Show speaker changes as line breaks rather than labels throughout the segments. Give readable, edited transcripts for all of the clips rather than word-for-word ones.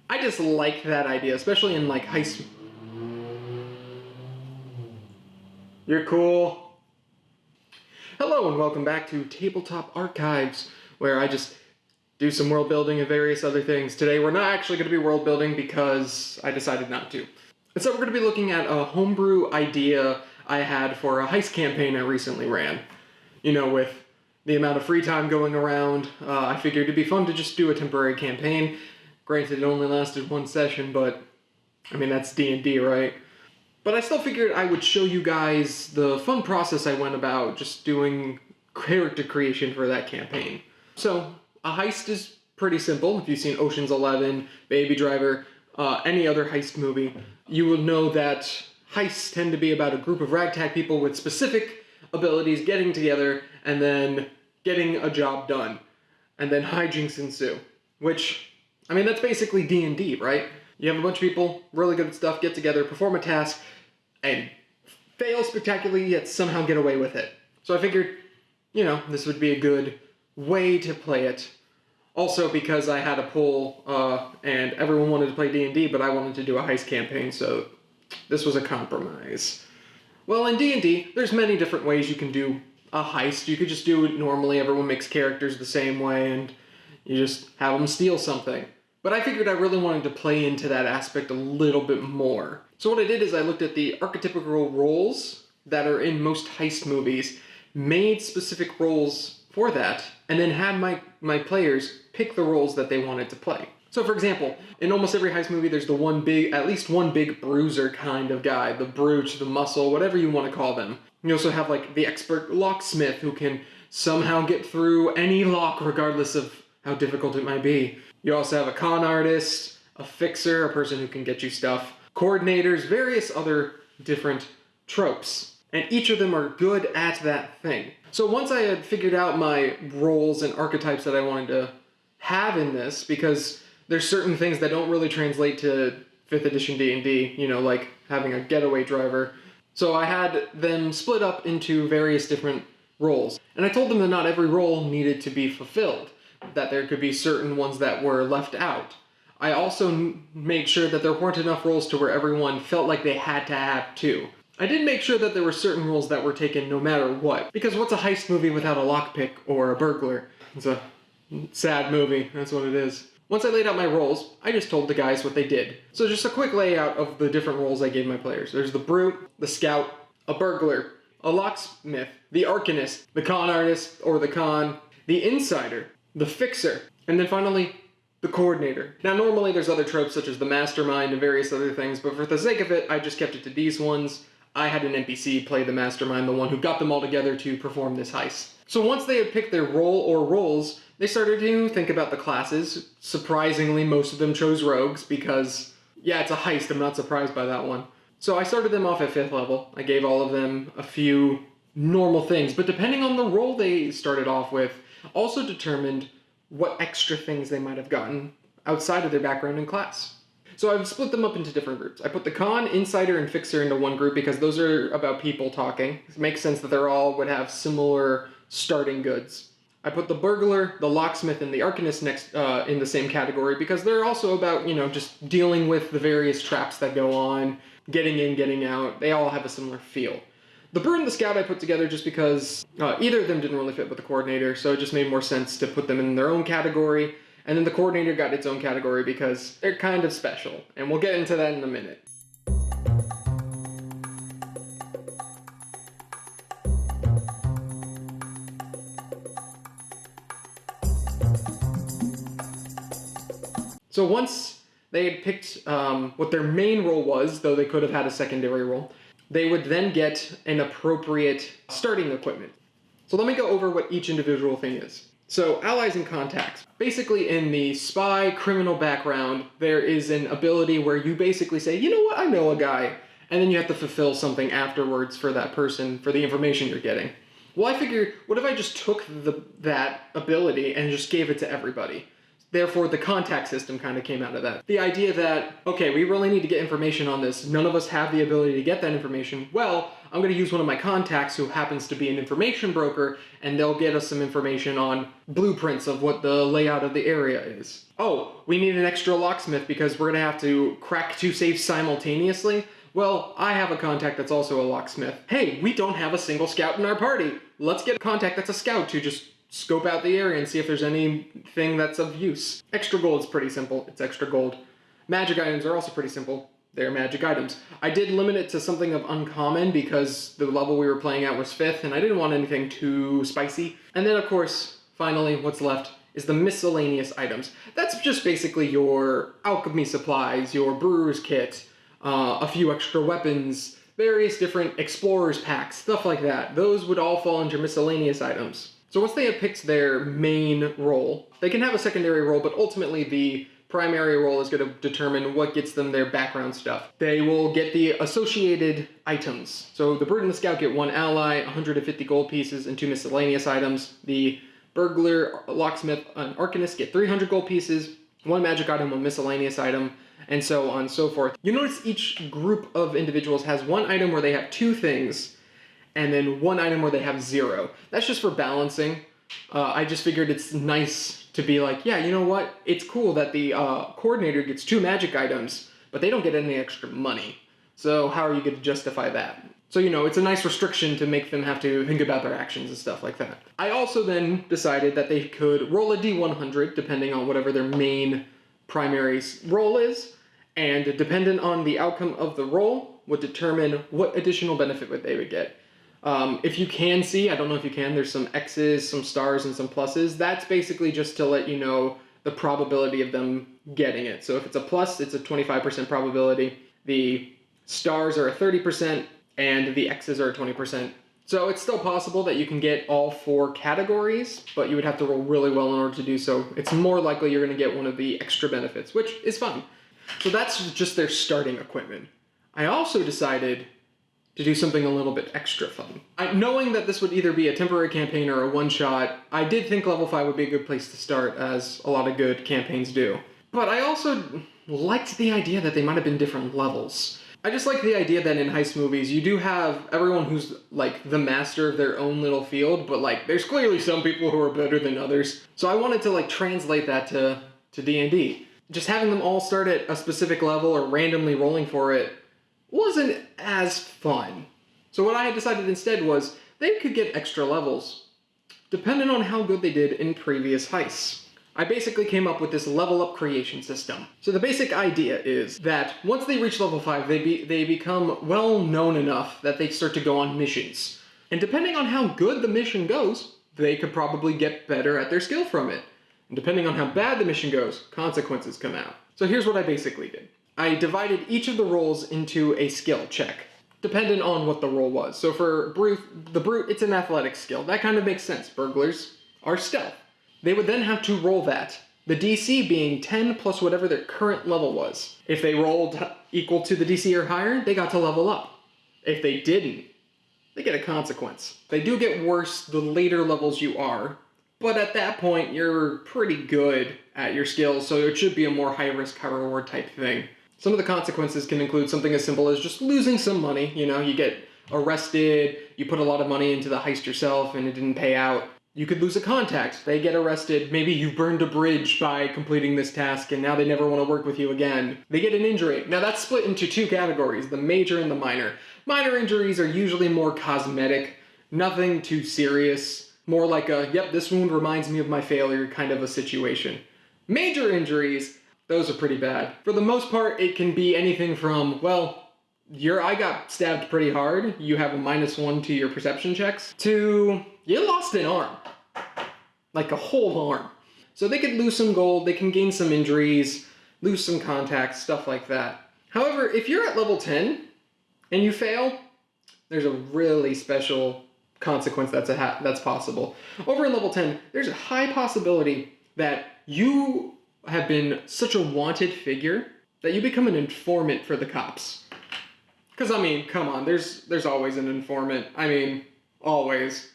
I just like that idea, especially in like heist. You're cool. Hello and welcome back to Tabletop Archives, where I just do some world building and various other things. Today we're not actually going to be world building because I decided not to. Instead we're going to be looking at a homebrew idea I had for a heist campaign I recently ran. You know, with the amount of free time going around, I figured it'd be fun to just do a temporary campaign. Granted, it only lasted one session, but I mean, that's D&D, right? But I still figured I would show you guys the fun process I went about just doing character creation for that campaign. So, a heist is pretty simple. If you've seen Ocean's 11, Baby Driver, any other heist movie, you will know that heists tend to be about a group of ragtag people with specific abilities getting together and then getting a job done. And then hijinks ensue. Which, I mean, that's basically D&D, right? You have a bunch of people, really good at stuff, get together, perform a task, and fail spectacularly, yet somehow get away with it. So I figured, you know, this would be a good way to play it. Also because I had a poll, and everyone wanted to play D&D, but I wanted to do a heist campaign, so this was a compromise. Well, in D&D, there's many different ways you can do a heist. You could just do it normally, everyone makes characters the same way, and you just have them steal something. But I figured I really wanted to play into that aspect a little bit more. So what I did is I looked at the archetypical roles that are in most heist movies, made specific roles for that, and then had my players pick the roles that they wanted to play. So for example, in almost every heist movie there's at least one big bruiser kind of guy, the brute, the muscle, whatever you want to call them. You also have like the expert locksmith who can somehow get through any lock regardless of how difficult it might be. You also have a con artist, a fixer, a person who can get you stuff, coordinators, various other different tropes. And each of them are good at that thing. So once I had figured out my roles and archetypes that I wanted to have in this, because there's certain things that don't really translate to 5th edition D&D, you know, like having a getaway driver. So I had them split up into various different roles. And I told them that not every role needed to be fulfilled, that there could be certain ones that were left out. I also made sure that there weren't enough roles to where everyone felt like they had to have two. I did make sure that there were certain roles that were taken no matter what, because what's a heist movie without a lockpick or a burglar? It's a sad movie, that's what it is. Once I laid out my roles, I just told the guys what they did. So just a quick layout of the different roles I gave my players. There's the brute, the scout, a burglar, a locksmith, the arcanist, the con artist or the con, the insider, the fixer, and then finally, the coordinator. Now normally there's other tropes such as the mastermind and various other things, but for the sake of it, I just kept it to these ones. I had an NPC play the mastermind, the one who got them all together to perform this heist. So once they had picked their role or roles, they started to think about the classes. Surprisingly, most of them chose rogues because, yeah, it's a heist, I'm not surprised by that one. So I started them off at 5th level. I gave all of them a few normal things, but depending on the role they started off with, also determined what extra things they might have gotten outside of their background in class. So I've split them up into different groups. I put the con, insider, and fixer into one group because those are about people talking. It makes sense that they're all would have similar starting goods. I put the burglar, the locksmith, and the arcanist next in the same category because they're also about, you know, just dealing with the various traps that go on, getting in, getting out. They all have a similar feel. The brute and the scout I put together just because either of them didn't really fit with the coordinator, so it just made more sense to put them in their own category. And then the coordinator got its own category because they're kind of special, and we'll get into that in a minute. So once they had picked what their main role was, though they could have had a secondary role, they would then get an appropriate starting equipment. So let me go over what each individual thing is. So, allies and contacts. Basically, in the spy criminal background, there is an ability where you basically say, you know what, I know a guy, and then you have to fulfill something afterwards for that person, for the information you're getting. Well, I figured, what if I just took that ability and just gave it to everybody? Therefore, the contact system kind of came out of that. The idea that, okay, we really need to get information on this. None of us have the ability to get that information. Well, I'm going to use one of my contacts who happens to be an information broker, and they'll get us some information on blueprints of what the layout of the area is. Oh, we need an extra locksmith because we're going to have to crack 2 safes simultaneously. Well, I have a contact that's also a locksmith. Hey, we don't have a single scout in our party. Let's get a contact that's a scout to just scope out the area and see if there's anything that's of use. Extra gold is pretty simple. It's extra gold. Magic items are also pretty simple. They're magic items. I did limit it to something of uncommon because the level we were playing at was 5th and I didn't want anything too spicy. And then of course, finally, what's left is the miscellaneous items. That's just basically your alchemy supplies, your brewer's kit, a few extra weapons, various different explorers packs, stuff like that. Those would all fall into miscellaneous items. So once they have picked their main role, they can have a secondary role, but ultimately the primary role is going to determine what gets them their background stuff. They will get the associated items. So the Brute and the Scout get 1 ally, 150 gold pieces, and 2 miscellaneous items. The Burglar, Locksmith, and Arcanist get 300 gold pieces, 1 magic item, 1 miscellaneous item, and so on and so forth. You notice each group of individuals has 1 item where they have 2 things, and then 1 item where they have 0. That's just for balancing. I just figured it's nice to be like, yeah, you know what? It's cool that the coordinator gets 2 magic items, but they don't get any extra money. So how are you going to justify that? So, you know, it's a nice restriction to make them have to think about their actions and stuff like that. I also then decided that they could roll a d100, depending on whatever their main primary role is, and dependent on the outcome of the roll would determine what additional benefit they would get. If you can see, I don't know if you can, there's some X's, some stars, and some pluses. That's basically just to let you know the probability of them getting it. So if it's a plus, it's a 25% probability. The stars are a 30%, and the X's are a 20%. So it's still possible that you can get all 4 categories, but you would have to roll really well in order to do so. It's more likely you're going to get one of the extra benefits, which is fine. So that's just their starting equipment. I also decided to do something a little bit extra fun. Knowing that this would either be a temporary campaign or a one-shot, I did think level 5 would be a good place to start, as a lot of good campaigns do. But I also liked the idea that they might have been different levels. I just like the idea that in heist movies, you do have everyone who's like the master of their own little field, but like there's clearly some people who are better than others. So I wanted to like translate that to D&D. Just having them all start at a specific level or randomly rolling for it wasn't as fun. So what I had decided instead was they could get extra levels, depending on how good they did in previous heists. I basically came up with this level up creation system. So the basic idea is that once they reach level 5, they become well known enough that they start to go on missions. And depending on how good the mission goes, they could probably get better at their skill from it. And depending on how bad the mission goes, consequences come out. So here's what I basically did. I divided each of the roles into a skill check, dependent on what the role was. So for the Brute, it's an athletics skill. That kind of makes sense. Burglars are stealth. They would then have to roll that, the DC being 10 plus whatever their current level was. If they rolled equal to the DC or higher, they got to level up. If they didn't, they get a consequence. They do get worse the later levels you are, but at that point, you're pretty good at your skills, so it should be a more high-risk, high-reward type thing. Some of the consequences can include something as simple as just losing some money. You know, you get arrested, you put a lot of money into the heist yourself and it didn't pay out. You could lose a contact, they get arrested, maybe you burned a bridge by completing this task and now they never want to work with you again. They get an injury. Now that's split into 2 categories, the major and the minor. Minor injuries are usually more cosmetic, nothing too serious, more like a, yep, this wound reminds me of my failure kind of a situation. Major injuries, those are pretty bad. For the most part, it can be anything from, well, your eye got stabbed pretty hard, you have a -1 to your perception checks, to you lost an arm. Like a whole arm. So they could lose some gold, they can gain some injuries, lose some contacts, stuff like that. However, if you're at level 10 and you fail, there's a really special consequence that's possible. Over in level 10, there's a high possibility that you have been such a wanted figure that you become an informant for the cops. Because, I mean, come on, there's always an informant. I mean, always.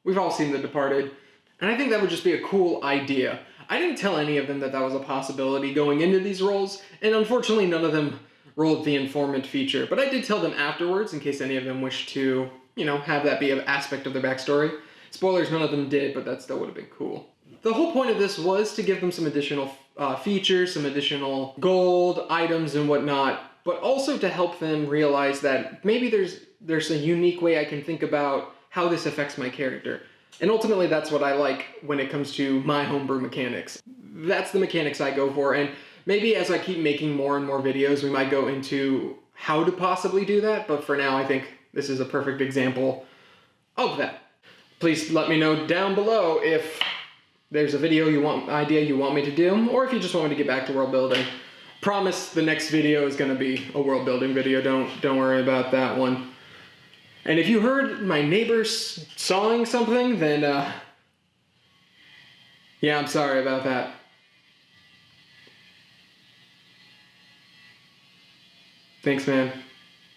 We've all seen The Departed. And I think that would just be a cool idea. I didn't tell any of them that that was a possibility going into these roles, and unfortunately none of them rolled the informant feature, but I did tell them afterwards in case any of them wished to, you know, have that be an aspect of their backstory. Spoilers, none of them did, but that still would have been cool. The whole point of this was to give them some additional features, some additional gold, items, and whatnot, but also to help them realize that maybe there's a unique way I can think about how this affects my character. And ultimately that's what I like when it comes to my homebrew mechanics. That's the mechanics I go for, and maybe as I keep making more and more videos, we might go into how to possibly do that, but for now I think this is a perfect example of that. Please let me know down below if there's a idea you want me to do, or if you just want me to get back to world building. Promise the next video is gonna be a world building video, don't worry about that one. And if you heard my neighbors sawing something, then yeah, I'm sorry about that. Thanks, man.